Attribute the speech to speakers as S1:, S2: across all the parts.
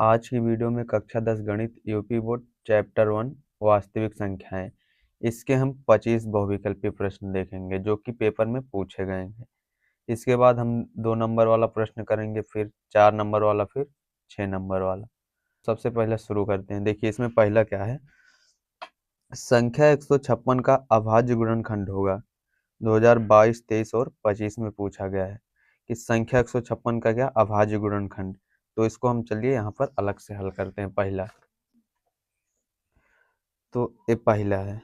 S1: आज की वीडियो में कक्षा 10 गणित यूपी बोर्ड चैप्टर 1 वास्तविक संख्याएं इसके हम 25 बहुविकल्पीय प्रश्न देखेंगे जो कि पेपर में पूछे गए हैं। इसके बाद हम 2 नंबर वाला प्रश्न करेंगे, फिर 4 नंबर वाला, फिर 6 नंबर वाला। सबसे पहले शुरू करते हैं। देखिए इसमें पहला क्या है, संख्या 156 का अभाज्य गुणनखंड होगा। 2022, 23 और 25 में पूछा गया है कि संख्या 156 का क्या अभाज्य गुणनखंड। तो इसको हम चलिए यहाँ पर अलग से हल करते हैं। पहला तो ये पहला है,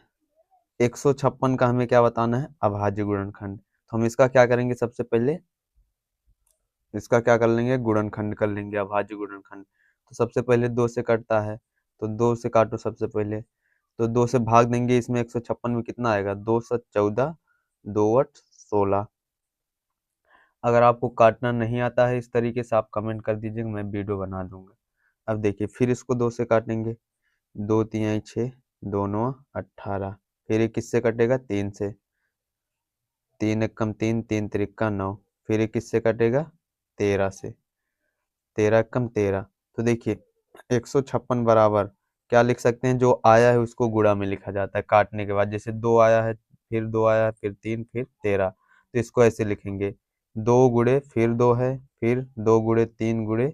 S1: 156 का हमें क्या बताना है, अभाज्य गुणनखंड। तो हम इसका क्या करेंगे, सबसे पहले इसका क्या कर लेंगे, गुणनखंड कर लेंगे, अभाज्य गुणनखंड। तो सबसे पहले 2 से कटता है, तो 2 से काटो सबसे पहले, तो 2 से भाग देंगे। इसमें 156 में कितना आएगा, 2 7 14, 2 8 16। अगर आपको काटना नहीं आता है इस तरीके से, आप कमेंट कर दीजिएगा, मैं वीडियो बना दूंगा। अब देखिए फिर इसको 2 से काटेंगे, 2 3 6, 2 9 18। फिर ये किससे कटेगा, 3 से, 3 एकम 3, 3 त्रिका 9। फिर ये किससे कटेगा, 13 से, 13 एकम 13। तो देखिए 156 बराबर क्या लिख सकते हैं, जो आया है उसको गुणा में लिखा जाता है काटने के बाद। जैसे 2 आया है, फिर 2 आया है, फिर 3, फिर 13। तो इसको ऐसे लिखेंगे, 2 गुणे फिर 2 है, फिर 2 गुणे 3 गुणे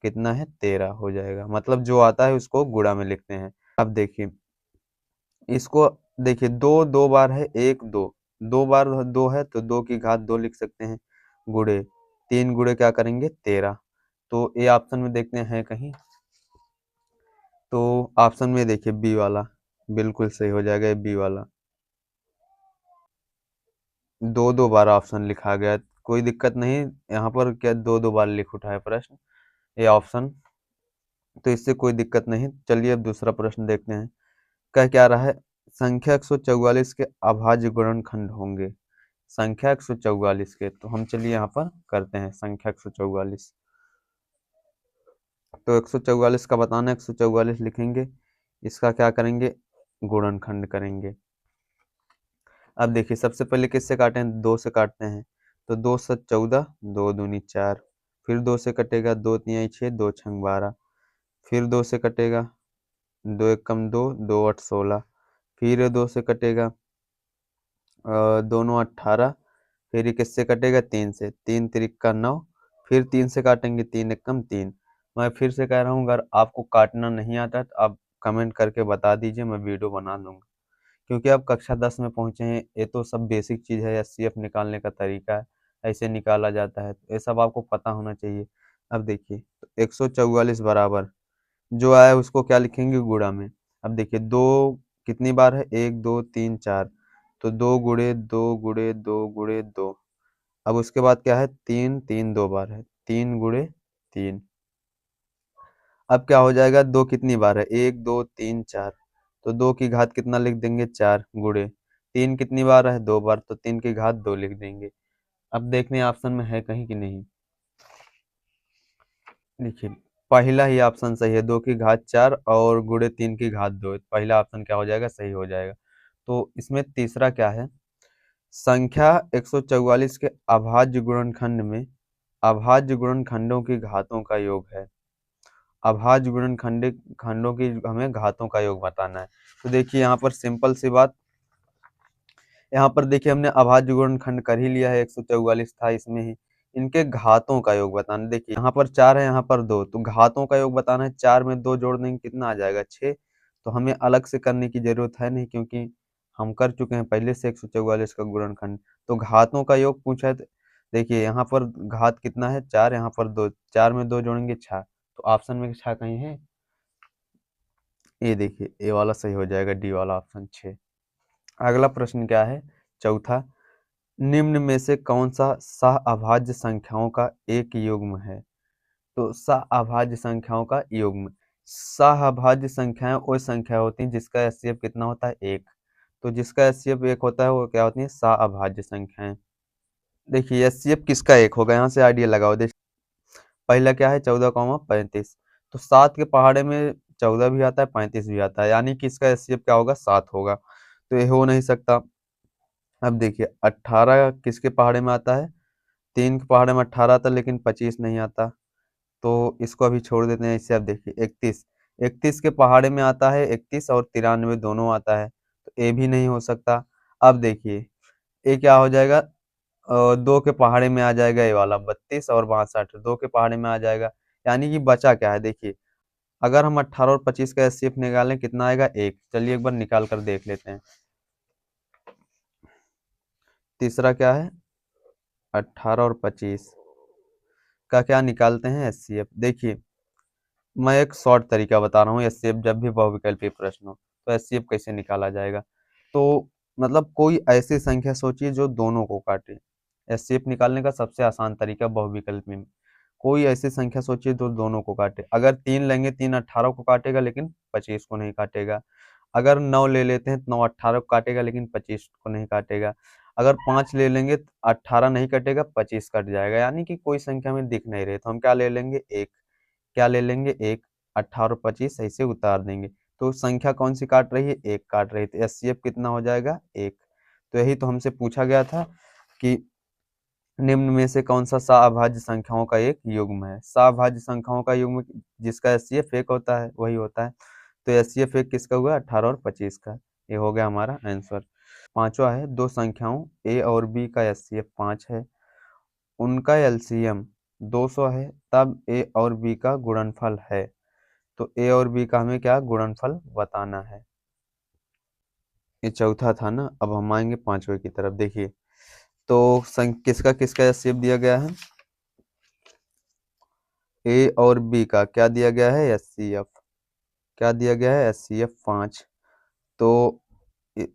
S1: कितना है, 13 हो जाएगा। मतलब जो आता है उसको गुणा में लिखते हैं। अब देखिए इसको, देखिए 2 2 बार है, 1 2, 2 बार 2 है तो 2 की घात 2 लिख सकते हैं, गुणे 3 गुणे क्या करेंगे, 13। तो ये ऑप्शन में देखते हैं कहीं, तो ऑप्शन में देखिए बी वाला बिल्कुल सही हो जाएगा। बी वाला 2 2 बार ऑप्शन लिखा गया, कोई दिक्कत नहीं यहाँ पर, क्या 2 2 बार लिख उठा है प्रश्न ये ऑप्शन, तो इससे कोई दिक्कत नहीं। चलिए अब दूसरा प्रश्न देखते हैं। कह क्या रहा है, संख्या 144 के अभाज्य गुणनखंड होंगे। संख्या 144 के, तो हम चलिए यहाँ पर करते हैं संख्या 144। तो 144 का बताना है, 144 लिखेंगे, इसका क्या करेंगे, गुणनखंड करेंगे। अब देखिए सबसे पहले किससे काटे हैं, 2 से काटते हैं। तो 2 7 14, 2 दूनी 4। फिर 2 से कटेगा, 2 3 6, 2 6 12। फिर 2 से कटेगा, 2 एकम 2, 2 8 16। फिर 2 से कटेगा, दोनों 18। फिर ये किससे कटेगा, 3 से, 3 त्रिका 9। फिर 3 से काटेंगे, 3 एकम 3। मैं फिर से कह रहा हूँ, अगर आपको काटना नहीं आता तो आप कमेंट करके बता दीजिए, मैं वीडियो बना दूंगा। क्योंकि आप कक्षा 10 में पहुंचे हैं, ये तो सब बेसिक चीज़ है, एचसीएफ निकालने का तरीका है, ऐसे निकाला जाता है, तो ये सब आपको पता होना चाहिए। अब देखिए तो 144 बराबर जो आया है उसको क्या लिखेंगे, गुणा में। अब देखिए 2 कितनी बार है, 1 2 3 4, तो 2 गुणे 2 गुणे 2 गुणे 2। अब उसके बाद क्या है, 3 3 2 बार है, 3 गुणे 3। अब क्या हो जाएगा, 2 कितनी बार है, 1 2 3 4, तो 2 की घात कितना लिख देंगे, 4 गुणे 3 कितनी बार है, 2 बार, तो 3 की घात 2 लिख देंगे। अब देखने ऑप्शन में है कहीं कि नहीं, देखिए पहला ही ऑप्शन सही है, 2 की घात 4 और गुणे 3 की घात 2। पहला ऑप्शन क्या हो जाएगा, सही हो जाएगा। तो इसमें तीसरा क्या है, संख्या 144 के अभाज्य गुणनखंड में अभाज्य गुणनखंडों की घातों का योग है। अभाज्य गुणनखंड खंडों की हमें घातों का योग बताना है। तो देखिए यहाँ पर सिंपल सी बात, यहाँ पर देखिए हमने अभाज्य गुणनखंड कर ही लिया है, 144 था इसमें ही, इनके घातों का योग बताना। देखिए यहाँ पर 4 है, यहाँ पर 2, तो घातों का योग बताना है। 4 में 2 जोड़ देंगे कितना आ जाएगा, 6। तो हमें अलग से करने की जरूरत है नहीं, क्योंकि हम कर चुके हैं पहले से 144 का गुणनखंड। तो घातों का योग पूछा है, तो देखिए यहाँ पर घात कितना है, 4, यहाँ पर 2, 4 में 2 जोड़ेंगे 6। तो ऑप्शन में 6 कहीं है, ये देखिए ए वाला सही हो जाएगा, डी वाला ऑप्शन 6। अगला प्रश्न क्या है, चौथा, निम्न में से कौन सा सह-अभाज्य संख्याओं का एक युग्म है। तो सह-अभाज्य संख्याओं का युग्म, सह-अभाज्य संख्याएं वो संख्या होती हैं जिसका एचसीएफ कितना होता है, 1। तो जिसका एचसीएफ 1 होता है वो क्या होती है, सह-अभाज्य संख्याएं। देखिए एचसीएफ किसका 1 होगा, यहाँ से आइडिया लगाओ। देखिए पहला क्या है, 14,35। तो 7 के पहाड़े में 14 भी आता है, 35 भी आता है, यानी कि इसका एचसीएफ क्या होगा, 7 होगा। तो ये हो नहीं सकता। अब देखिए 18 किसके पहाड़े में आता है, 3 के पहाड़े में 18 आता है, लेकिन 25 नहीं आता। तो इसको अभी छोड़ देते हैं। इससे अब देखिए 31, 31 के पहाड़े में आता है 31 और 93 दोनों आता है, तो ए भी नहीं हो सकता। अब देखिए ए क्या हो जाएगा, 2 के पहाड़े में आ जाएगा ये वाला 32 और 62 2 के पहाड़े में आ जाएगा। यानी कि बचा क्या है देखिए, अगर हम 18 और 25 का एचसीएफ निकालें कितना आएगा, एक। चलिए एक बार निकाल कर देख लेते हैं। तीसरा क्या है, 18 और 25 का क्या निकालते हैं एचसीएफ। देखिए मैं एक शॉर्ट तरीका बता रहा हूँ, एचसीएफ जब भी बहुविकल्पीय प्रश्न हो तो एचसीएफ कैसे निकाला जाएगा। तो मतलब कोई ऐसी संख्या सोचिए जो दोनों को काटे। एचसीएफ निकालने का सबसे आसान तरीका बहुविकल्पी में, कोई ऐसी संख्या सोचिए जो दोनों को काटे। अगर 3 लेंगे, 3 18 को काटेगा लेकिन 25 को नहीं काटेगा। अगर 9 ले लेते हैं तो 9 18 को काटेगा लेकिन 25 को नहीं काटेगा। अगर 5 ले लेंगे तो 18 नहीं कटेगा, 25 कट जाएगा। यानी कि कोई संख्या में दिख नहीं रही तो हम क्या ले लेंगे, एक। क्या ले लेंगे, एक। 18 और 25 ऐसे उतार देंगे। तो संख्या कौन सी काट रही है, एक काट रही है, तो एचसीएफ कितना हो जाएगा, एक। तो यही तो हमसे पूछा गया था कि निम्न में से कौन सा सअभाज्य संख्याओं का एक युग्म है। सअभाज्य संख्याओं का युग्म जिसका एचसीएफ एक होता है वही होता है। तो एचसीएफ एक किसका हुआ, 18 और 25 का। ये हो गया हमारा आंसर। पांचवा है, दो संख्याओं ए और बी का एचसीएफ 5 है, उनका एलसीएम 200 है, तब ए और बी का गुणनफल है। तो ए और बी का हमें क्या गुणनफल बताना है। ये चौथा था ना, अब हम आएंगे पांचवे की तरफ। देखिए तो किसका किसका एचसीएफ दिया गया है, ए और बी का क्या दिया गया है, एचसीएफ। क्या दिया गया है, एचसीएफ 5। तो ए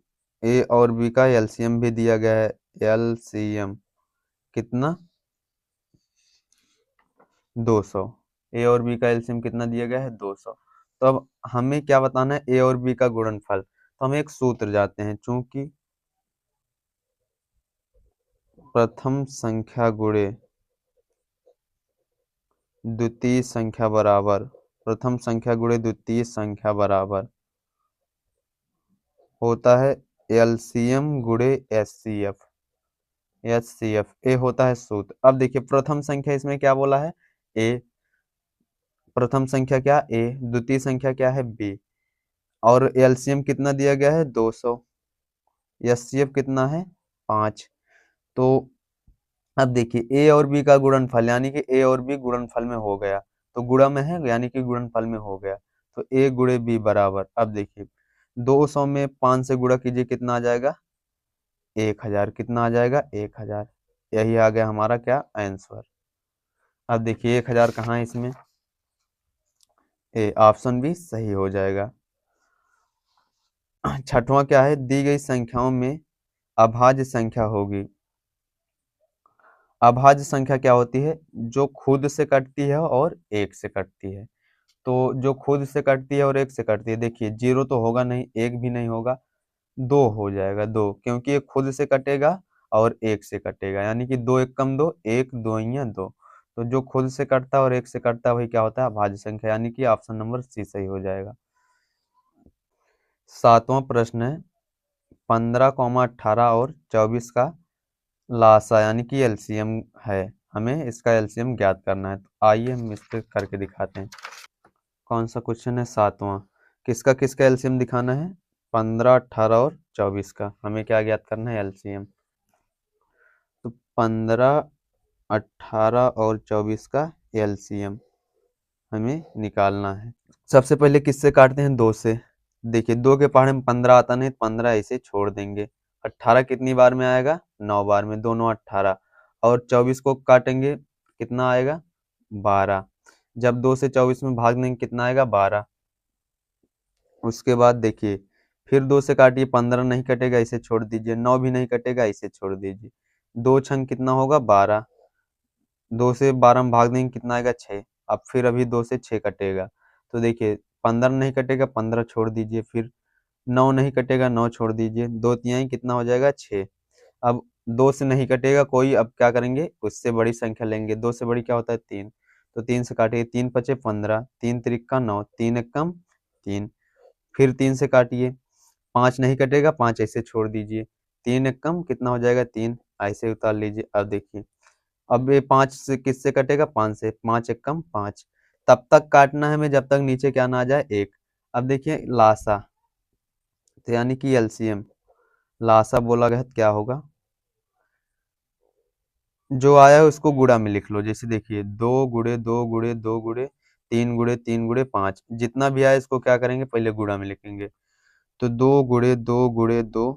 S1: ए और बी का एलसीएम भी दिया गया है, एलसीएम कितना, 200। ए और बी का एलसीएम कितना दिया गया है, 200। तो अब हमें क्या बताना है, ए और बी का गुणनफल। तो हम एक सूत्र जाते हैं, चूंकि प्रथम संख्या गुणे द्वितीय संख्या बराबर, प्रथम संख्या गुणे द्वितीय संख्या बराबर होता है एलसीएम गुणे एचसीएफ। एचसीएफ ए होता है सूत्र। अब देखिए प्रथम संख्या इसमें क्या बोला है, ए। प्रथम संख्या क्या, ए। द्वितीय संख्या क्या है, बी। और एलसीएम कितना दिया गया है, 200। एचसीएफ कितना है, 5। तो अब देखिए ए और बी का गुणनफल, यानी कि ए और बी गुणनफल में हो गया, तो गुणा में है यानी कि गुणनफल में हो गया। तो ए गुणे बी बराबर, अब देखिए 200 में 5 से गुणा कीजिए कितना आ जाएगा, 1000। कितना आ जाएगा, 1000। यही आ गया हमारा क्या आंसर। अब देखिए 1000 कहाँ है इसमें, ए, ऑप्शन बी सही हो जाएगा। छठवां क्या है, दी गई संख्याओं में अभाज्य संख्या होगी। अभाज्य संख्या क्या होती है, जो खुद से कटती है और एक से कटती है। तो जो खुद से कटती है और एक से कटती है, देखिए जीरो तो होगा नहीं, एक भी नहीं होगा, दो हो जाएगा, दो, क्योंकि ये खुद से कटेगा और एक से कटेगा। यानी कि दो एक कम दो, एक दो या दो। तो जो खुद से कटता है और एक से कटता है वही क्या होता है, अभाज्य संख्या। यानी कि ऑप्शन नंबर सी सही हो जाएगा। सातवां प्रश्न है, 15, 18 और 24 का लासा यानी कि एलसीएम है, हमें इसका एलसीएम ज्ञात करना है। तो आइए हम इस पे करके दिखाते हैं। कौन सा क्वेश्चन है, सातवां। किसका किसका एलसीएम दिखाना है, 15, 18 और 24 का हमें क्या ज्ञात करना है, एलसीएम। तो 15, 18 और 24 का एलसीएम हमें निकालना है। सबसे पहले किससे काटते हैं, दो से। देखिए दो के पहाड़े में 15 आता नहीं, 15 ऐसे छोड़ देंगे। 18 कितनी बार में आएगा, 9 बार में, दोनों 18। और 24 को काटेंगे कितना आएगा, 12। जब 2 से 24 में भाग देंगे कितना आएगा, 12। उसके बाद देखिए फिर 2 से काटिए, 15 नहीं कटेगा, इसे छोड़ दीजिए। 9 भी नहीं कटेगा, इसे छोड़ दीजिए। दो छंग कितना होगा, 12। 2 से 12 में भाग देंगे कितना आएगा, 6। अब फिर अभी 2 से 6 कटेगा, तो देखिए 15 नहीं कटेगा, 15 छोड़ दीजिए। फिर 9 नहीं कटेगा, 9 छोड़ दीजिए। दो तिहाई कितना हो जाएगा, 6। अब 2 से नहीं कटेगा कोई, अब क्या करेंगे, उससे बड़ी संख्या लेंगे। 2 से बड़ी क्या होता है, 3। तो 3 से काटिए, 3 पचे 15, 3 तिरिक्का 9, 3 एकम 3। फिर 3 से काटिए, 5 नहीं कटेगा, 5 ऐसे छोड़ दीजिए। 3 एकम कितना हो जाएगा, 3, ऐसे उतार लीजिए। अब देखिए अब ये 5 से किससे कटेगा, 5 से, 5 एक कम 5, तब तक काटना है हमें जब तक नीचे क्या ना आ जाए 1। अब देखिए लासा, तो यानी कि एलसीएम, लासा बोला गया तो क्या होगा, जो आया है उसको गुणा में लिख लो। जैसे देखिए 2 गुणे 2 गुणे 2 गुणे 3 गुणे 5, जितना भी आया इसको क्या करेंगे, पहले गुणा में लिखेंगे। तो 2 गुणे 2 गुणे 2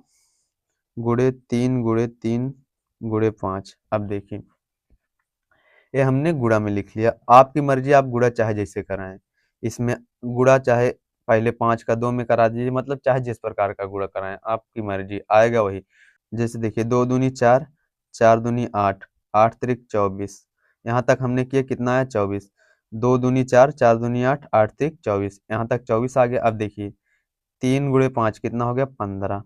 S1: गुणे 3 गुणे 5। अब देखिए ये हमने गुणा में लिख लिया, आपकी मर्जी, आप गुणा चाहे जैसे कराएं। इसमें गुणा चाहे पहले 5 का 2 में करा दीजिए, मतलब चाहे जिस प्रकार का गुणा कराएं, आपकी मर्जी, आएगा वही। जैसे देखिए 2 दूनी 4, 4 दूनी 8, 8 त्रिक 24, यहाँ तक हमने किया, कितना है 24। 2 दूनी 4, 4 दूनी 8, 8 त्रिक 24, यहाँ तक 24 आ गया। अब देखिए 3 गुणे 5 कितना हो गया, 15।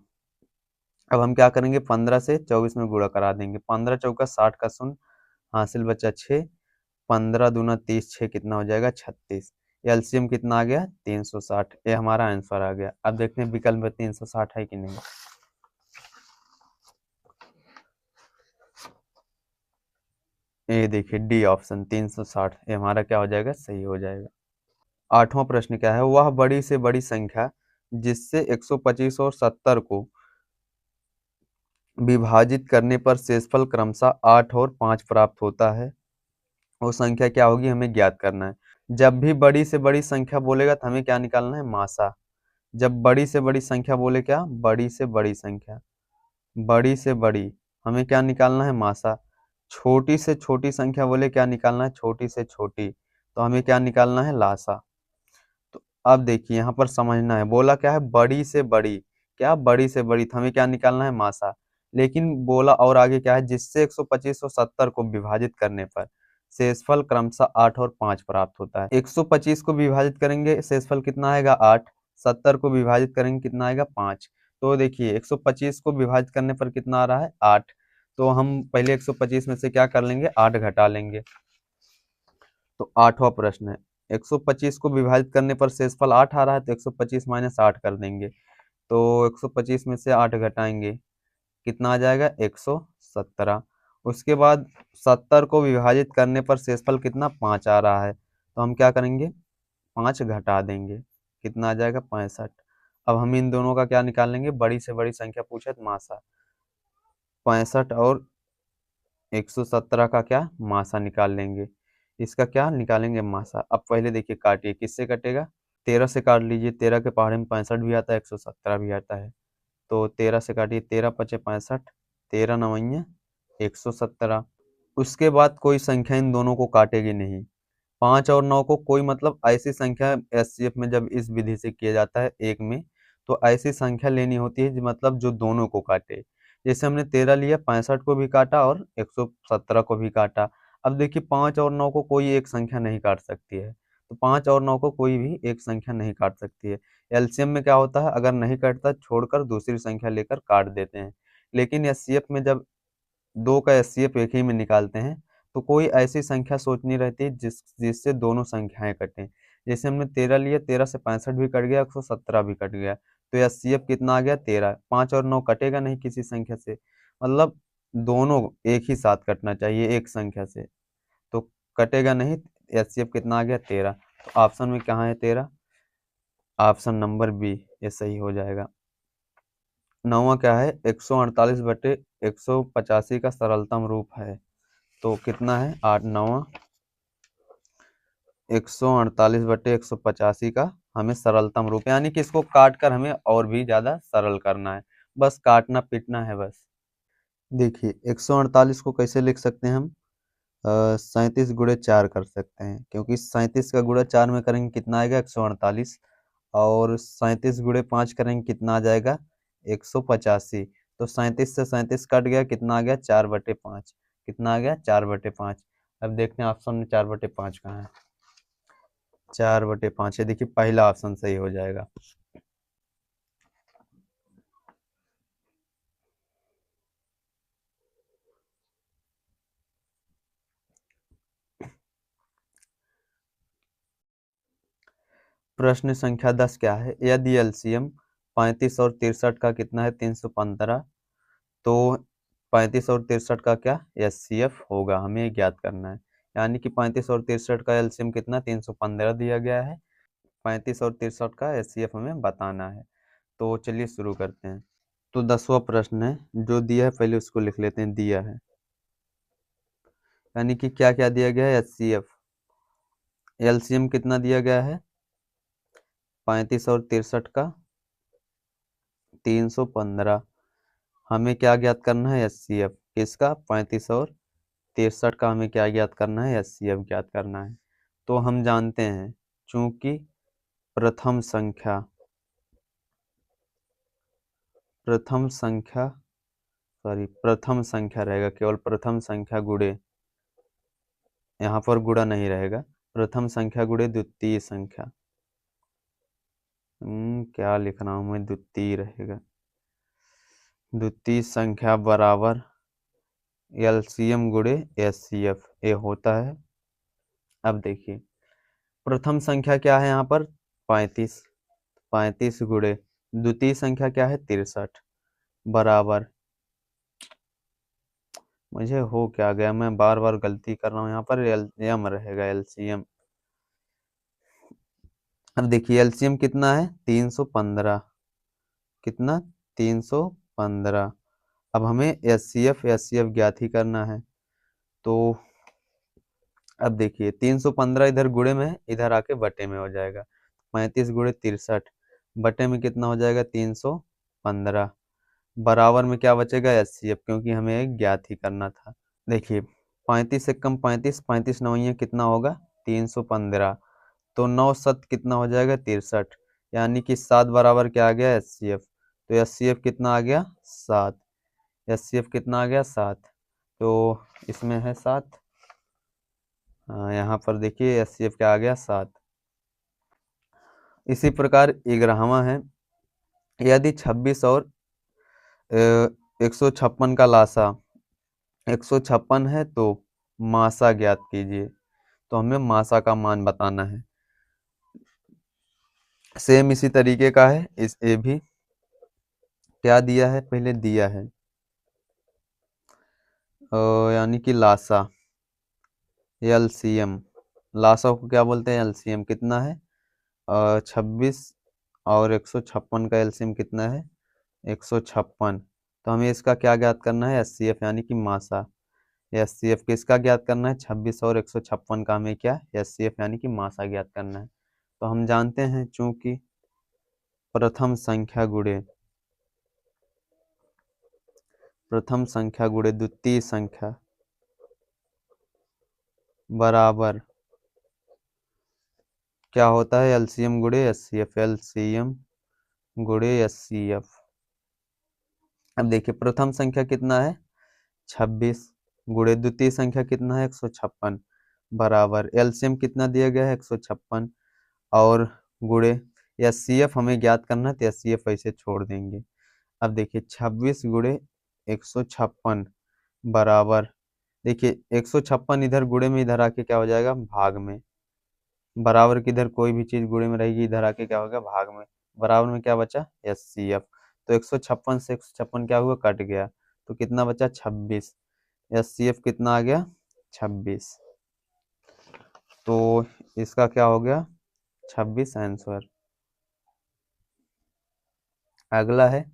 S1: अब हम क्या करेंगे, 15 से 24 में गुणा करा देंगे, 15 चौका 60 का शून्य, हासिल बचा 6, 15 दूना 30, 6 कितना हो जाएगा 36। एलसीएम कितना आ गया, 360, ये हमारा आंसर आ गया। अब देखते हैं विकल्प में 360 है कि नहीं। ये देखिए डी ऑप्शन 360, ये हमारा क्या हो जाएगा, सही हो जाएगा। 8वां प्रश्न क्या है, वह बड़ी से बड़ी संख्या जिससे 125 और 70 को विभाजित करने पर शेषफल क्रमशः 8 और 5 प्राप्त होता है, वो संख्या क्या होगी, हमें ज्ञात करना है। जब भी बड़ी से बड़ी संख्या बोलेगा तो हमें क्या निकालना है, मासा। जब बड़ी से बड़ी संख्या बोले, क्या, बड़ी से बड़ी संख्या, बड़ी से बड़ी, हमें क्या निकालना है, मासा। छोटी से छोटी संख्या बोले, क्या निकालना है, छोटी से छोटी, तो हमें क्या निकालना है, लासा। तो अब देखिए यहाँ पर समझना है, बोला क्या है, बड़ी से बड़ी, क्या, बड़ी से बड़ी, तो हमें क्या निकालना है, मासा। लेकिन बोला और आगे क्या है, जिससे 125 और 70 को विभाजित करने पर शेषफल क्रमशः 8 और 5 प्राप्त होता है। 125 को विभाजित करेंगे शेषफल कितना आएगा, 8, 70 को विभाजित करेंगे कितना आएगा, 5। तो देखिए 125 को विभाजित करने पर कितना आ रहा है, 8। तो हम पहले 125 में से क्या कर लेंगे, 8 घटा लेंगे। तो 8वां प्रश्न है, 125 को विभाजित करने पर शेषफल 8 आ रहा है, तो 125 माइनस 8 कर देंगे। तो 125 में से 8 घटाएंगे, कितना आ जाएगा, 117। उसके बाद 70 को विभाजित करने पर शेषफल कितना, 5 आ रहा है, तो हम क्या करेंगे, 5 घटा देंगे, कितना आ जाएगा, 65। अब हम इन दोनों का क्या निकाल लेंगे, बड़ी से बड़ी संख्या पूछे तो मासा, 65 और 117 का क्या, मासा निकाल लेंगे। इसका क्या निकालेंगे, मासा। अब पहले देखिए काटिए, किससे कटेगा, 13 से काट लीजिए, 13 के पहाड़े में 65 भी आता है, 117 भी आता है। तो 13 से काटिए, 13 पचे 65, 13 नवैया 117। उसके बाद कोई संख्या इन दोनों को काटेगी नहीं। 5 और 9 को कोई, मतलब ऐसी संख्या एससीएफ में जब इस विधि से किया जाता है एक में, तो ऐसी संख्या लेनी होती है मतलब जो दोनों को काटे। जैसे हमने 13 लिया, 65 को भी काटा और 117 को भी काटा। अब देखिए 5 और 9 को कोई एक संख्या नहीं काट सकती है, तो 5 और 9 को कोई भी एक संख्या नहीं काट सकती है। एलसीएम में क्या होता है, अगर नहीं कटता छोड़कर दूसरी संख्या लेकर काट देते हैं। लेकिन एचसीएफ में जब दो का एचसीएफ एक ही में निकालते हैं, तो कोई ऐसी संख्या सोचनी रहती है जिससे दोनों संख्याएं कटें। जैसे हमने 13 लिया, 13 से 65 भी कट गया, 117 भी कट गया, तो एचसीएफ कितना आ गया, 13। 5 और 9 कटेगा नहीं किसी संख्या से, मतलब दोनों एक ही साथ कटना चाहिए एक संख्या से, तो कटेगा नहीं। एचसीएफ कितना आ गया, 13। तो ऑप्शन में कहाँ है 13, ऑप्शन नंबर बी, ये सही हो जाएगा। 9वां क्या है, 148 बटे 185 का सरलतम रूप है, तो कितना है, 8 9वां 148 बटे 185 का हमें सरलतम रूप, यानी कि इसको काट कर हमें और भी ज्यादा सरल करना है, बस काटना पीटना है बस। देखिए 148 को कैसे लिख सकते हैं हम, 37 गुणे 4 कर सकते हैं, क्योंकि 37 का गुणा 4 में करेंगे कितना आएगा, 148, और 37 गुणे 5 करेंगे कितना आ जाएगा, 185। तो 37 से 37 कट गया, कितना आ गया, 4/5, कितना आ गया, 4/5। अब देखते हैं ऑप्शन में 4/5 कहाँ है, 4/5 है, देखिए पहला ऑप्शन सही हो जाएगा। प्रश्न संख्या 10 क्या है, यदि एलसीएम 35 और 63 का कितना है, 315, तो 35 और 63 का क्या एचसीएफ होगा, हमें ज्ञात करना है। यानी कि 35 और 63 का एलसीएम कितना 315 दिया गया है, 35 और 63 का एचसीएफ हमें बताना है। तो चलिए शुरू करते हैं। तो 10वां प्रश्न है, जो दिया है पहले उसको लिख लेते हैं। दिया है यानी कि क्या क्या दिया गया है, एचसीएफ, एलसीएम कितना दिया गया है 35 और 63 का 315। हमें क्या ज्ञात करना है, एचसीएफ किसका 35 और 63 का हमें क्या ज्ञात करना है, एचसीएफ ज्ञात करना है। तो हम जानते हैं चूंकि प्रथम संख्या प्रथम संख्या रहेगा, केवल प्रथम संख्या गुणे, यहाँ पर गुणा नहीं रहेगा, प्रथम संख्या गुणे द्वितीय संख्या, क्या लिख रहा हूं मैं, द्वितीय रहेगा, द्वितीय संख्या बराबर एलसीएम गुणे एचसीएफ ये होता है। अब देखिए प्रथम संख्या क्या है यहाँ पर 35, 35 गुणे द्वितीय संख्या क्या है 63 बराबर, मुझे हो क्या गया, मैं बार बार गलती कर रहा हूँ, यहाँ पर एलसीएम रहेगा, एलसीएम। अब देखिए एलसीएम कितना है 315, कितना 315। अब हमें एचसीएफ ज्ञात ही करना है। तो अब देखिए 315 इधर गुणे में, इधर आके बटे में हो जाएगा, 35 गुणे 63 बटे में कितना हो जाएगा 315, बराबर में क्या बचेगा एचसीएफ, क्योंकि हमें ज्ञात ही करना था। देखिए 35 से कम 35, 35 नौइयां कितना होगा 315, तो 9 7 कितना हो जाएगा 63, यानी कि 7 बराबर क्या आ गया एचसीएफ। तो एचसीएफ कितना आ गया 7, एचसीएफ कितना आ गया 7, तो इसमें है 7, यहाँ पर देखिए एचसीएफ क्या आ गया 7। इसी प्रकार 11वां है, यदि 26 और 156 का लासा 156 है तो मासा ज्ञात कीजिए। तो हमें मासा का मान बताना है। सेम इसी तरीके का है, इस ए भी क्या दिया है, पहले दिया है यानी कि लासा, एलसीएम, लासा को क्या बोलते हैं एलसीएम, कितना है 26 और 156 का एलसीएम कितना है 156। तो हमें इसका क्या ज्ञात करना है एचसीएफ यानी कि मासा। एचसीएफ किसका ज्ञात करना है 26 और 156 का, हमें क्या एचसीएफ यानी कि मासा ज्ञात करना है। तो हम जानते हैं चूंकि प्रथम संख्या गुणे द्वितीय संख्या बराबर क्या होता है एलसीएम गुणे एचसीएफ, एलसीएम गुणे एचसीएफ। अब देखिए प्रथम संख्या कितना है 26 गुणे द्वितीय संख्या कितना है 156 बराबर एलसीएम कितना दिया गया है 156 और गुणे एचसीएफ हमें ज्ञात करना है, तो एचसीएफ ऐसे छोड़ देंगे। अब देखिए 26 गुणे 156 बराबर, देखिए 156 इधर गुणे में, इधर आके क्या हो जाएगा भाग में, बराबर की इधर कोई भी चीज गुणे में रहेगी, इधर आके क्या होगा भाग में, बराबर में क्या बचा एचसीएफ। तो 156 से 156 क्या हुआ कट गया, तो कितना बचा 26, एचसीएफ कितना आ गया 26। तो इसका क्या हो गया 26 आंसर। अगला है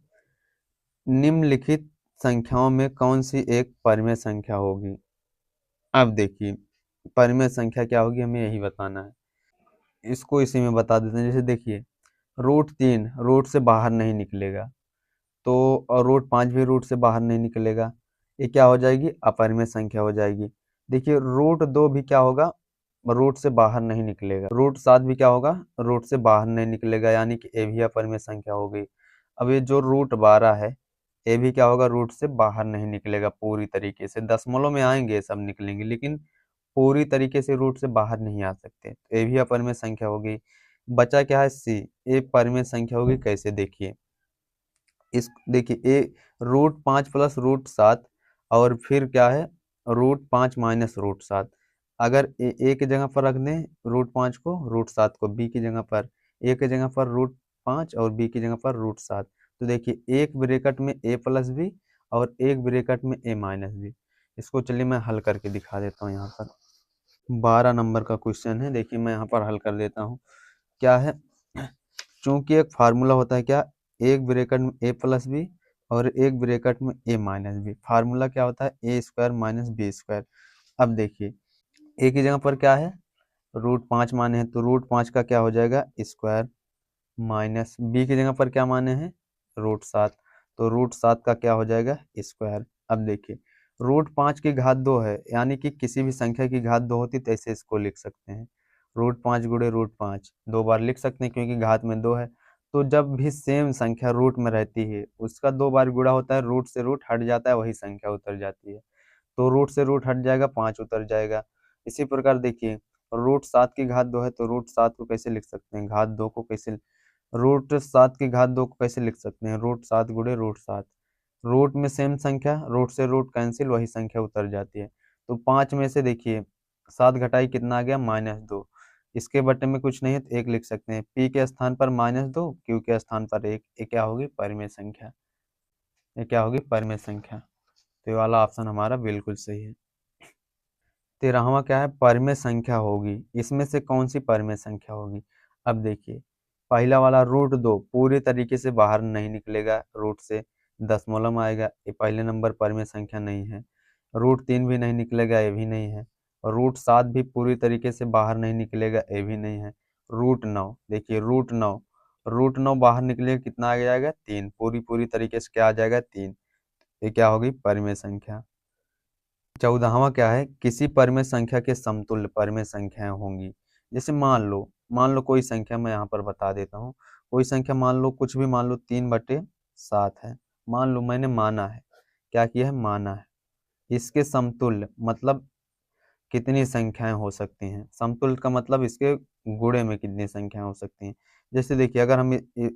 S1: निम्नलिखित संख्याओं में कौन सी एक परिमेय संख्या होगी। अब देखिए परिमेय संख्या क्या होगी हमें यही बताना है, इसको इसी में बता देते हैं। जैसे देखिए √3 रूट से बाहर नहीं निकलेगा, तो और √5 भी रूट से बाहर नहीं निकलेगा, ये क्या हो जाएगी अपरिमेय संख्या हो जाएगी। देखिए √2 भी क्या होगा रूट से बाहर नहीं निकलेगा, √7 भी क्या होगा रूट से बाहर नहीं निकलेगा, यानी कि ये भी अपरिमेय संख्या हो गई। अब ये जो √12 है ये भी क्या होगा रूट से बाहर नहीं निकलेगा पूरी तरीके से, दशमलव में आएंगे सब निकलेंगे, लेकिन पूरी तरीके से रूट से बाहर नहीं आ सकते, तो ये भी अपरिमेय संख्या होगी। बचा क्या है सी, ये परिमेय संख्या होगी, कैसे देखिए इस, देखिए ए √5 प्लस √7 और फिर क्या है √5 माइनस √7, अगर ए की जगह पर रख दें √5 को √7 को बी की जगह पर, ए की जगह पर √5 और बी की जगह पर √7, तो देखिए एक ब्रैकेट में ए प्लस बी और एक ब्रैकेट में a माइनस बी। इसको चलिए मैं हल करके दिखा देता हूँ। यहाँ पर 12 नंबर का क्वेश्चन है, देखिए मैं यहाँ पर हल कर देता हूँ। क्या है, चूंकि एक फार्मूला होता है क्या, एक ब्रैकेट में a प्लस बी और एक ब्रैकेट में a माइनस बी। फार्मूला क्या होता है, a square minus b square. अब देखिए a की जगह पर क्या है, √5 माने हैं, तो √5 का क्या हो जाएगा, स्क्वायर, माइनस b की जगह पर क्या माने हैं, √7, तो √7 का क्या हो जाएगा, स्क्वायर। अब देखिए √5 की घात 2 है, यानी कि किसी भी संख्या की घात 2 होती तो ऐसे इसको लिख सकते हैं, √5 गुणे √5 2 बार लिख सकते हैं क्योंकि घात में 2 है। तो जब भी सेम संख्या रूट में रहती है उसका 2 बार गुणा होता है, रूट से रूट हट जाता है, वही संख्या उतर जाती है। तो रूट से रूट हट जाएगा, 5 उतर जाएगा। इसी प्रकार देखिए √7 की घात 2 है, तो √7 को कैसे लिख सकते हैं, घात 2 को कैसे, √7 की घात 2 को कैसे लिख सकते हैं, √7 गुणे √7। रूट में सेम संख्या, रूट से रूट कैंसिल, वही संख्या उतर जाती है। तो 5 में से देखिए 7 घटाई कितना आ गया, -2। इसके बटे में कुछ नहीं है तो 1 लिख सकते हैं, p के स्थान पर -2, q के स्थान पर 1। ये क्या होगी, परिमेय संख्या। ये क्या होगी, परिमेय संख्या। तो ये वाला ऑप्शन हमारा बिल्कुल सही है। 13वां क्या है, परिमेय संख्या होगी, इसमें से कौन सी परिमेय संख्या होगी। अब देखिए पहला वाला √2 पूरी तरीके से बाहर नहीं निकलेगा, रूट से दशमलव आएगा, ये पहले नंबर परिमेय संख्या नहीं है। √3 भी नहीं निकलेगा, ये भी नहीं है। और √7 भी पूरी तरीके से बाहर नहीं निकलेगा, ये भी नहीं है। √9 देखिए, √9 बाहर निकलेगा, कितना आ जाएगा, 3, पूरी पूरी तरीके से क्या आ जाएगा, 3। ये क्या होगी, परिमेय संख्या। 14वां क्या है, किसी परिमेय संख्या के समतुल्य परिमेय संख्याएं होंगी। जैसे मान लो कोई संख्या, मैं यहाँ पर बता देता हूँ। कोई संख्या मान लो, कुछ भी मान लो, 3/7 है। मान लो मैंने माना है, क्या किया है, माना है। इसके समतुल्य मतलब कितनी संख्याएं हो सकती हैं, समतुल्य का मतलब इसके गुणे में कितनी संख्याएं हो सकती हैं। जैसे देखिए अगर हम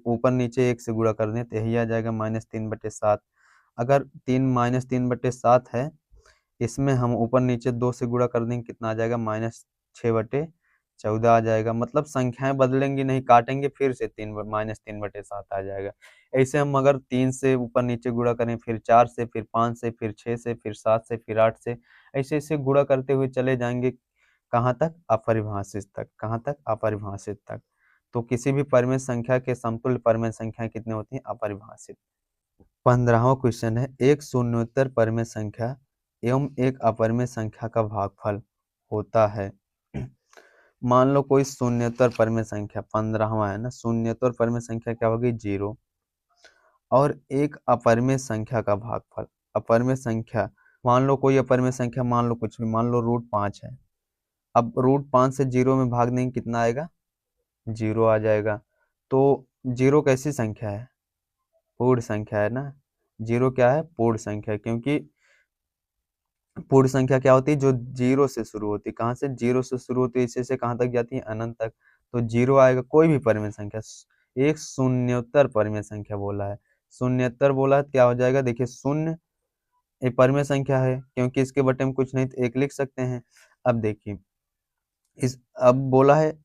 S1: ऊपर नीचे 1 से गुणा कर दें तो यही आ जाएगा -3/7। अगर 3 है, इसमें हम ऊपर नीचे 2 से गुणा कर देंगे, कितना आ जाएगा, -6/14 आ जाएगा। मतलब संख्याएं बदलेंगी नहीं, काटेंगे फिर से -3/7 आ जाएगा। ऐसे हम अगर 3 से ऊपर नीचे गुणा करें, फिर 4 से, फिर 5 से, फिर 6 से, फिर 7 से, फिर 8 से, ऐसे ऐसे गुणा करते हुए चले जाएंगे, कहाँ तक, अपरिभाषित तक। कहाँ तक, अपरिभाषित तक। तो किसी भी परिमेय संख्या के समतुल्य परिमेय संख्या कितनी होती है, अपरिभाषित। 15वां क्वेश्चन है, एक शून्योत्तर परिमेय संख्या एवं एक अपरिमेय संख्या का भागफल होता है। मान लो कोई शून्योत्तर परिमेय संख्या, 15वां है ना, शून्योत्तर परिमेय संख्या क्या होगी, 0, और एक अपरिमेय संख्या का भागफल। अपरिमेय संख्या, मान लो कोई अपरिमेय संख्या, मान लो कुछ भी, मान लो √5 है। अब √5 से 0 में भाग देंगे, कितना आएगा, 0 आ जाएगा। तो 0 कैसी संख्या है, पूर्ण संख्या है ना। 0 क्या है, पूर्ण संख्या, क्योंकि पूर्ण संख्या क्या होती है, जो 0 से शुरू होती है। कहाँ से, 0 से शुरू होती है, इसे से कहाँ तक जाती है, अनंत तक। तो 0 आएगा, कोई भी परिमेय संख्या। एक शून्योत्तर परिमेय संख्या बोला है, शून्योत्तर बोला है, क्या हो जाएगा, देखिए शून्य एक परिमेय संख्या है, क्योंकि इसके बटे में कुछ नहीं तो 1 लिख सकते हैं। अब देखिए अब बोला है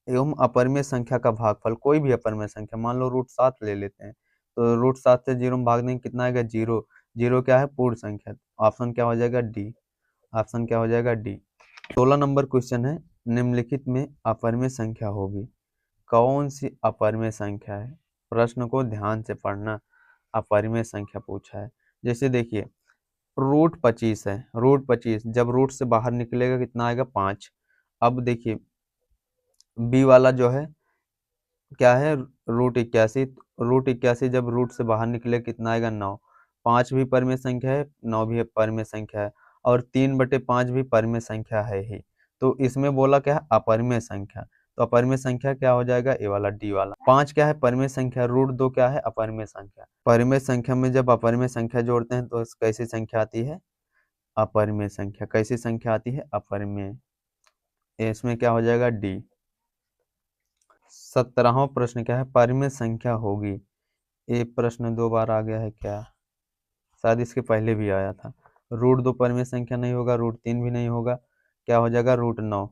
S1: एवं अपरिमेय संख्या का भागफल, कोई भी अपरिमेय संख्या, मान लो √7 ले लेते हैं, तो √7 से 0 में भाग देंगे, कितना आएगा, 0। 0 क्या है, पूर्ण संख्या। ऑप्शन क्या हो जाएगा, डी। ऑप्शन क्या हो जाएगा, डी। 16 नंबर क्वेश्चन है, निम्नलिखित में अपरिमेय संख्या होगी, कौन सी अपरिमेय संख्या है। प्रश्न को ध्यान से पढ़ना, अपरिमेय संख्या पूछा है। जैसे देखिए √25 है, √25 जब रूट से बाहर निकलेगा, कितना आएगा, 5। अब देखिए बी वाला जो है क्या है, √81। √81 जब रूट से बाहर निकले, कितना आएगा, 9। 5 भी परिमेय संख्या है, 9 भी परिमेय संख्या है, और 3/5 भी परिमेय संख्या है ही। तो इसमें बोला क्या है, अपरिमेय संख्या। तो अपरिमेय संख्या क्या हो जाएगा, ए वाला, डी वाला। 5 क्या है, परिमेय संख्या। √2 क्या है, अपरिमेय संख्या। परिमेय संख्या में जब अपरिमेय संख्या जोड़ते हैं तो कैसी संख्या आती है, अपरिमेय संख्या। कैसी संख्या आती है, अपरिमेय। इसमें क्या हो जाएगा, डी। 17वां प्रश्न क्या है, परिमेय संख्या होगी। ये प्रश्न 2 बार आ गया है क्या, शायद इसके पहले भी आया था। √2 परिमेय संख्या नहीं होगा, √3 भी नहीं होगा, क्या हो जाएगा, √9।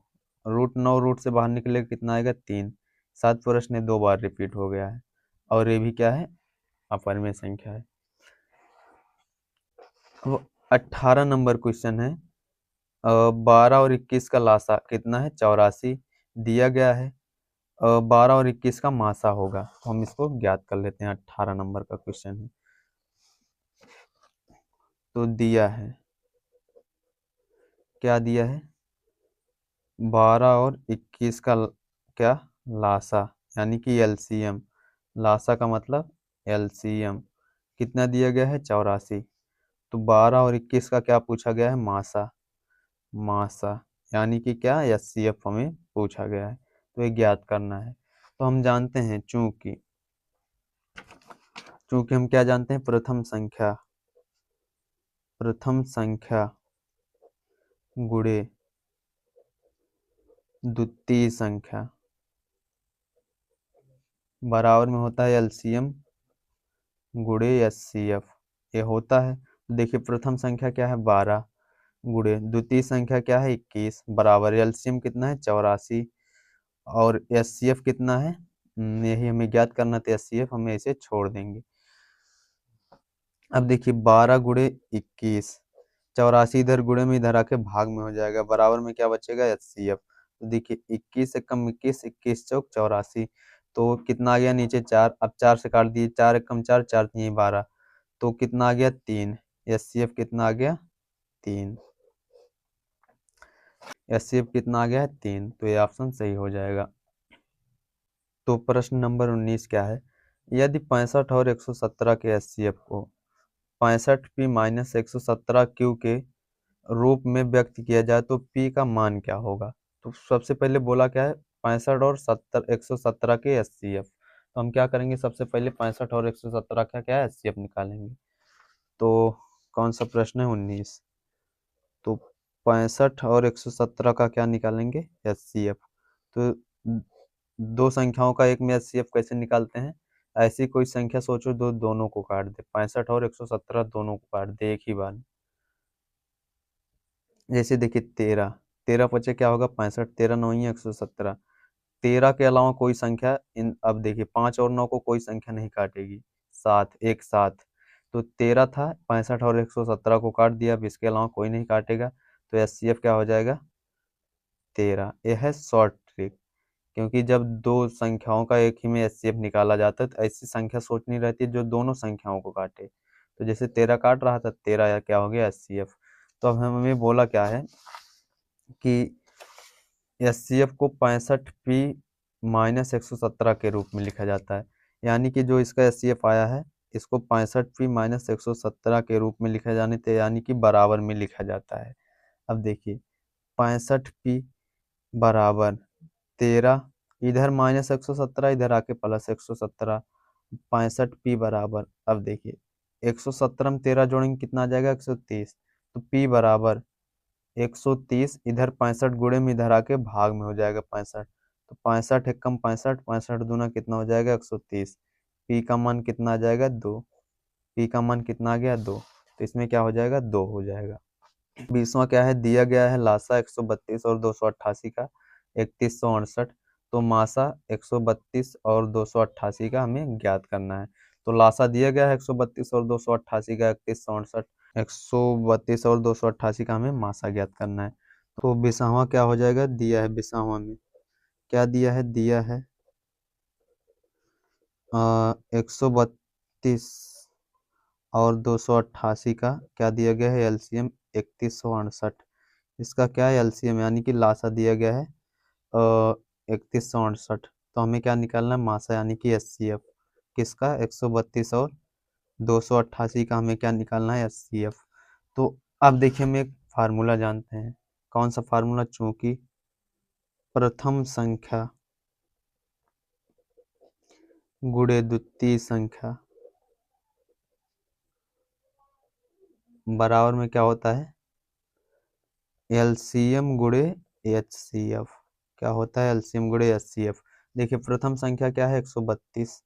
S1: √9 रूट से बाहर निकलेगा, कितना आएगा, 3। 7 प्रश्न 2 बार रिपीट हो गया है, और ये भी क्या है, अपरिमेय संख्या है। अब 18 नंबर क्वेश्चन है। 12 और 21 का लासा कितना है? 84 दिया गया है। 12 और 21 का मासा होगा, तो हम इसको ज्ञात कर लेते हैं। 18 नंबर का क्वेश्चन है, तो दिया है, क्या दिया है? 12 और 21 का क्या? लासा, यानी कि एलसीएम। लासा का मतलब एलसीएम कितना दिया गया है? 84। तो 12 और 21 का क्या पूछा गया है? मासा। मासा यानी कि क्या? एचसीएफ हमें पूछा गया है, तो ये ज्ञात करना है। तो हम जानते हैं, चूंकि चूंकि हम क्या जानते हैं? प्रथम संख्या गुणे द्वितीय संख्या बराबर में होता है एलसीएम गुणे एचसीएफ। ये होता है। देखिए, प्रथम संख्या क्या है? 12 गुणे द्वितीय संख्या क्या है? 21 बराबर एलसीएम कितना है? 84। और एचसीएफ कितना है? यही हमें ज्ञात करना था। एचसीएफ हमें इसे छोड़ देंगे। अब देखिए, 12 गुणे 21, 84 इधर गुणे में इधर आके भाग में हो जाएगा, बराबर में क्या बचेगा? एचसीएफ। तो देखिए, 21 से कम 21, 21 चौक 84, तो कितना आ गया? नीचे 4, अब 4 से काट दिए, 4 एक कम 4, 4 तीन 12, तो कितना आ गया? 3। एचसीएफ कितना आ गया? 3। एचसीएफ कितना आ गया है? 3। तो ये ऑप्शन सही हो जाएगा। तो प्रश्न नंबर 19 क्या है? यदि 65 और 117 के एचसीएफ को 65p माइनस 117q के रूप में व्यक्त किया जाए तो p का मान क्या होगा? तो सबसे पहले बोला क्या है? 65 और 117 के एचसीएफ। तो हम क्या करेंगे? सबसे पहले 65 और 117 का क्या है? एचसीएफ निकालेंगे। तो कौन सा प्रश्न है? 19। तो 65 और 117 का क्या निकालेंगे? एचसीएफ। तो दो संख्याओं का एक में एचसीएफ कैसे निकालते हैं? ऐसी कोई संख्या सोचो दो दोनों को काट दे, 65 और 117 दोनों को काट दे एक ही बार। जैसे देखिए, 13, 13 पचे क्या होगा? 65, 13 नौ ही 117। 13 के अलावा कोई संख्या इन, अब देखिए 5 और 9 को कोई संख्या नहीं काटेगी, 7 एक साथ। तो 13 था, 65 और 117 को काट दिया, अब इसके अलावा कोई नहीं काटेगा, तो एचसीएफ क्या हो जाएगा? 13। यह है शॉर्ट ट्रिक। क्योंकि जब दो संख्याओं का एक ही में एचसीएफ निकाला जाता है तो ऐसी संख्या सोचनी रहती है जो दोनों संख्याओं को काटे। तो जैसे 13 काट रहा था, 13 या क्या हो गया? एचसीएफ। तो अब हमें बोला क्या है कि एचसीएफ को 65p माइनस 117 के रूप में लिखा जाता है। यानी कि जो इसका एचसीएफ आया है, इसको 65p माइनस 117 के रूप में लिखा जाने थे, यानी कि बराबर में लिखा जाता है। अब देखिए, 65p बराबर 13, इधर माइनस 117, इधर आके प्लस 117, 65p बराबर, अब देखिए 117 में 13 जोड़ेंगे कितना आ जाएगा? 130। तो p बराबर 130, इधर 65 गुणे में इधर आके भाग में हो जाएगा 65, तो 65 एक कम 65, 65 दूना कितना हो जाएगा? 130। p का मान कितना आ जाएगा? 2। p का मान कितना आ गया? 2। तो इसमें क्या हो जाएगा? 2 हो जाएगा। 20वां क्या है? दिया गया है लासा 132 और 288 का 3168, तो मासा 132 और 288 का हमें ज्ञात करना है। तो लासा दिया गया है 132 और 288 का 3168, 132 और 288 का हमें मासा ज्ञात करना है। तो 20वां क्या हो जाएगा? दिया है 20वां में क्या दिया है? दिया है 132 और 288 का क्या दिया गया है? एलसीएम 3168। इसका क्या है? एलसीएम, यानी कि लासा दिया गया है 3168। तो हमें क्या निकालना है? मासा, यानी कि एचसीएफ किसका? 132 और 288 का हमें क्या निकालना है? एचसीएफ। तो अब देखिए, हम एक फार्मूला जानते हैं। कौन सा फार्मूला? चूंकि प्रथम संख्या गुणे द्वितीय संख्या बराबर में क्या होता है? एलसीएम गुणे एचसीएफ। क्या होता है? एलसीएम गुणे एचसीएफ। देखिए, प्रथम संख्या क्या है? 132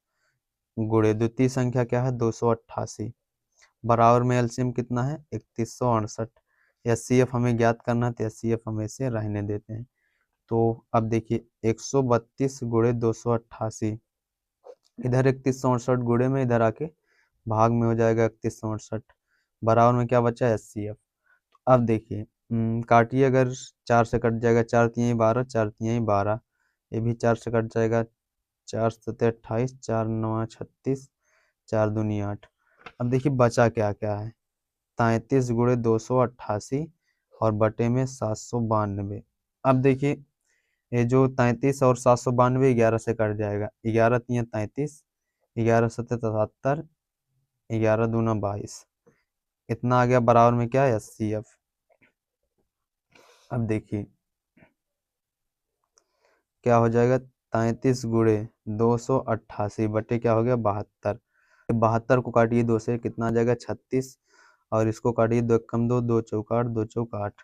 S1: गुणे द्वितीय संख्या क्या है? 288, बराबर में एलसीएम कितना है? 3168। एचसीएफ हमें ज्ञात करना है, तो एचसीएफ हम इसे रहने देते हैं। तो अब देखिए, 132 गुणे 288, इधर 3168 गुणे में इधर आके भाग में हो जाएगा 3168, बराबर में क्या बचा, HCF। अब देखिए काटिए, अगर 4 से कट जाएगा, 4 तियाई 12, 4 तियाई 12, ये भी 4 से कट जाएगा, 4 सत्ते 28, 4 नौ 36, 4 दूनी 8। अब देखिए बचा क्या क्या है, 33 गुणे 288 और बटे में 792। अब देखिए ये जो 33 और 792 11 से कट जाएगा, 11 तिया 33, 11 सत्ते 77, 11 दूना 22, इतना आ गया बराबर में क्या है, HCF। अब देखिए क्या हो जाएगा, 33 गुणे 288 बटे क्या हो गया, 72। 72 को काटिए 2 से, कितना आ जाएगा, 36, और इसको काटिए 2 कम 2, 2 चौका 8, 2 चौका 8,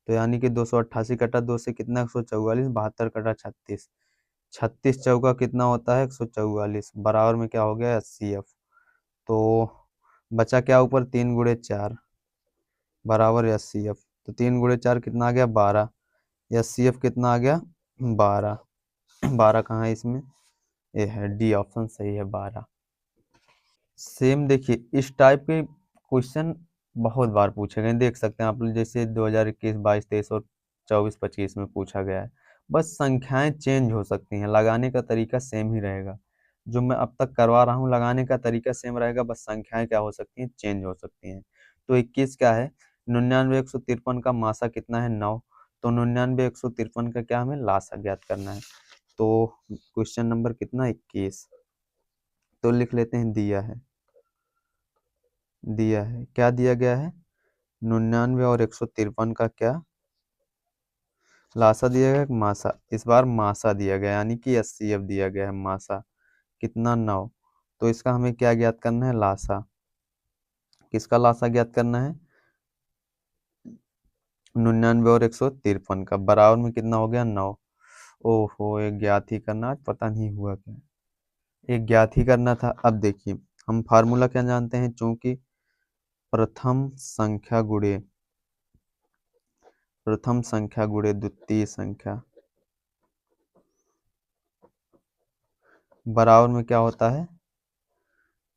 S1: तो यानी कि 288 कटा 2 से कितना, 144, 72 कटा 36, 36 चौका कितना होता है, 144, बराबर में क्या हो गया, HCF। तो बचा क्या ऊपर, 3 गुणे 4 बराबर HCF। तो 3 गुणे 4 कितना आ गया, 12, HCF कितना आ गया, 12। 12 कहाँ है इसमें, ये है डी ऑप्शन सही है, 12। सेम देखिए इस टाइप के क्वेश्चन बहुत बार पूछे गए, देख सकते हैं आप लोग, जैसे 2021, 22, 23 और 24, 25 में पूछा गया है। बस संख्याएं चेंज हो सकती हैं, लगाने का तरीका सेम ही रहेगा। जो मैं अब तक करवा रहा हूँ लगाने का तरीका सेम रहेगा, बस संख्याएं क्या हो सकती हैं, चेंज हो सकती हैं। तो 21 क्या है, 99 153 का मासा कितना है, 9। तो 99 153 का क्या हमें लासा ज्ञात करना है। तो क्वेश्चन नंबर कितना, 21। तो लिख लेते हैं, दिया है, दिया है, क्या दिया गया है, 99 और 153 का क्या लासा दिया गया, मासा, इस बार मासा दिया गया, यानी कि HCF दिया गया है, मासा कितना, 9। तो इसका हमें क्या ज्ञात करना है, लासा। किसका लासा ज्ञात करना है, 99 और 153 का, बराबर में कितना हो गया, 9। ओहो, एक ज्ञात ही करना, आज पता नहीं हुआ क्या, एक ज्ञात ही करना था। अब देखिए हम फार्मूला क्या जानते हैं, चूंकि प्रथम संख्या गुणे द्वितीय संख्या बराबर में क्या होता है,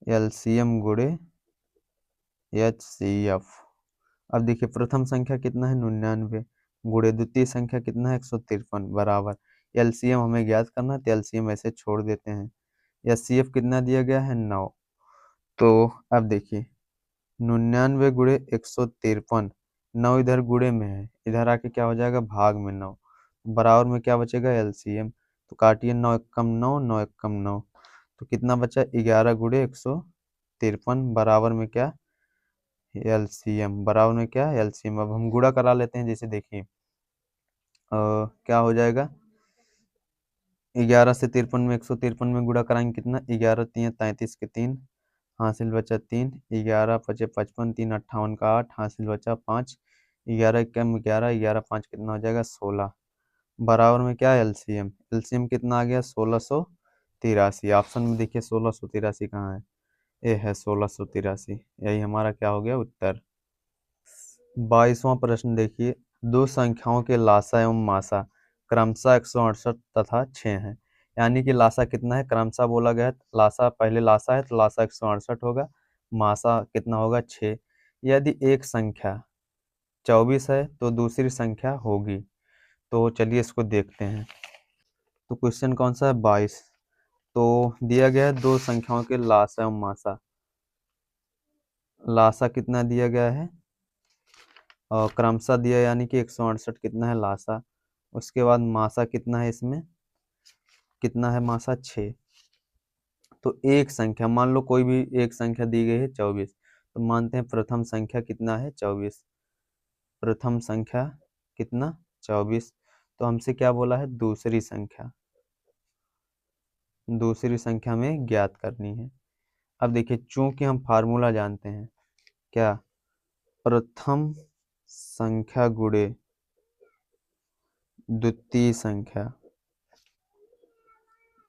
S1: LCM गुणे HCF। अब देखिए प्रथम संख्या कितना है, 99, गुणे द्वितीय संख्या कितना है, 153, बराबर LCM हमें ज्ञात करना है, तो LCM ऐसे छोड़ देते हैं। HCF कितना दिया गया है, 9। तो अब देखिए 99 गुणे 153, 9 इधर गुणे में है, इधर आके क्या हो जाएगा, भाग में 9, बराबर में क्या बचेगा, LCM। तो काटिए, 9 एकम 9, 9 एकम 9, तो कितना बचा, 11 गुणे 153, बराबर में क्या, LCM, बराबर में क्या, LCM। अब हम गुणा करा लेते हैं, जैसे देखिए क्या हो जाएगा, 11 से 53 में, 153 में गुणा कराएंगे कितना, 11 3 33 के 3, हासिल बचा 3, 11 पचे 55, 3 58 का 8, हासिल बचा 5, 11 कम 11, 11 5 कितना हो जाएगा, 16, बराबर में क्या, LCM। LCM कितना आ गया, 1683। ऑप्शन में देखिए 1683 कहाँ है, ये है 1683, यही हमारा क्या हो गया, उत्तर। 22वां प्रश्न देखिए, दो संख्याओं के लासा एवं मासा क्रमशः 168 तथा 6 है, यानी कि लासा कितना है, क्रमशः बोला गया है, लासा पहले लासा है तो लासा 168 होगा, मासा कितना होगा, 6। यदि एक संख्या 24 है तो दूसरी संख्या होगी, तो चलिए इसको देखते हैं। तो क्वेश्चन कौन सा है, 22। तो दिया गया है दो संख्याओं के लासा एवं मासा, लासा कितना दिया गया है और क्रमशः दिया, यानी कि 168 कितना है लासा, उसके बाद मासा कितना है, इसमें कितना है मासा, 6। तो एक संख्या मान लो, कोई भी एक संख्या दी गई है 24, तो मानते हैं प्रथम संख्या कितना है, 24, प्रथम संख्या कितना, 24। तो हमसे क्या बोला है, दूसरी संख्या, दूसरी संख्या में ज्ञात करनी है। अब देखिए चूंकि हम फार्मूला जानते हैं, क्या, प्रथम संख्या गुणे द्वितीय संख्या,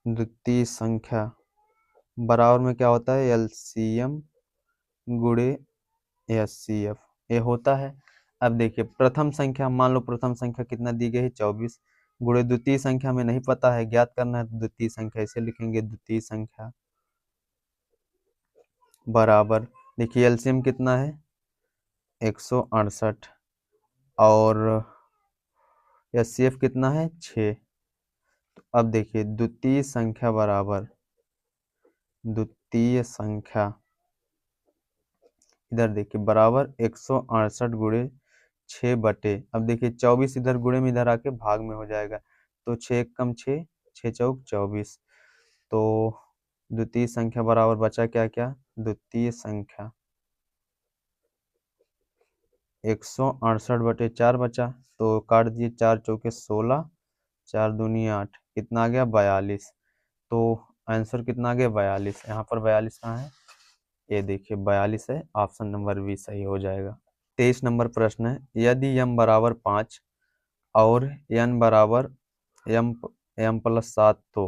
S1: द्वितीय संख्या बराबर में क्या होता है, LCM गुणे HCF, ये होता है। अब देखिए प्रथम संख्या, मान लो प्रथम संख्या कितना दी गई है, 24, गुणे द्वितीय संख्या में नहीं पता है, ज्ञात करना है, तो द्वितीय संख्या इसे लिखेंगे, द्वितीय संख्या बराबर, देखिए LCM कितना है, 168 और HCF कितना है 6। तो अब देखिए द्वितीय संख्या बराबर द्वितीय संख्या, इधर देखिए बराबर 168 गुणे 6 बटे, अब देखिए 24 इधर गुणे में इधर आके भाग में हो जाएगा, तो 6 एक कम 6, 6 चौक 24। तो द्वितीय संख्या बराबर बचा क्या क्या, द्वितीय संख्या 168 बटे 4 बचा, तो काट दिए 4 चौके 16, 4 दूनी 8, कितना आ गया 42। तो आंसर कितना आ गया 42, यहाँ पर 42 कहाँ है, ये देखिए 42 है, ऑप्शन नंबर बी सही हो जाएगा। 23 नंबर प्रश्न है, यदि m बराबर 5 और n बराबर m प्लस 7 तो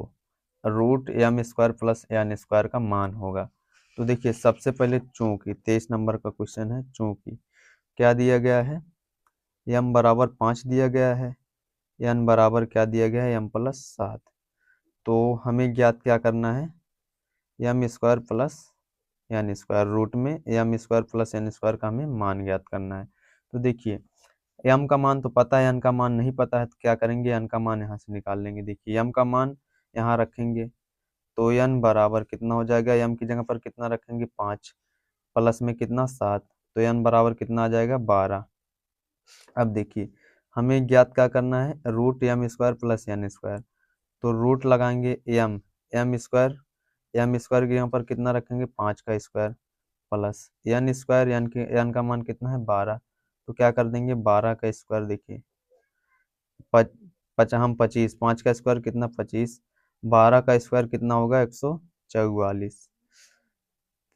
S1: root m square plus n square का मान होगा। तो देखिए सबसे पहले चूंकि 23 नंबर का क्वेश्चन है, चूंकि क्या दिया गया है, m बराबर 5 दिया गया है, n बराबर क्या दिया गया है m प्लस 7, तो हमें ज्ञात क्या करना है, m square plus n square, root में m square plus n square का हमें मान ज्ञात करना है। तो देखिए m का मान तो पता है, n का मान नहीं पता है, तो क्या करेंगे n का मान यहाँ से निकाल लेंगे। देखिए m का मान यहाँ रखेंगे तो n बराबर कितना हो जाएगा, m की जगह पर कितना रखेंगे 5, प्लस में कितना 7, तो n बराबर कितना आ जाएगा 12। अब देखिए हमें ज्ञात क्या करना है, root m square plus n square, तो रूट लगाएंगे m स्क्वायर, m स्क्वायर की जगह पर कितना रखेंगे 5 का square, plus n square, n का मान कितना है 12, तो क्या कर देंगे 12 का स्क्वायर, देखिए हम 25, 5 का स्क्वायर कितना 25, 12 का स्क्वायर कितना होगा 144,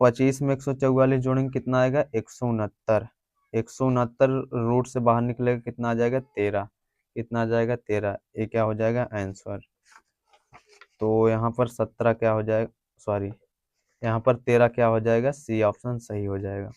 S1: 25 में 144 जोड़ेंगे कितना आएगा 169, 169 रूट से बाहर निकलेगा कितना आ जाएगा 13, कितना आ जाएगा 13, ये क्या हो जाएगा आंसर। तो यहाँ पर 17 क्या हो जाएगा, सॉरी यहाँ पर 13 क्या हो जाएगा, सी ऑप्शन सही हो जाएगा।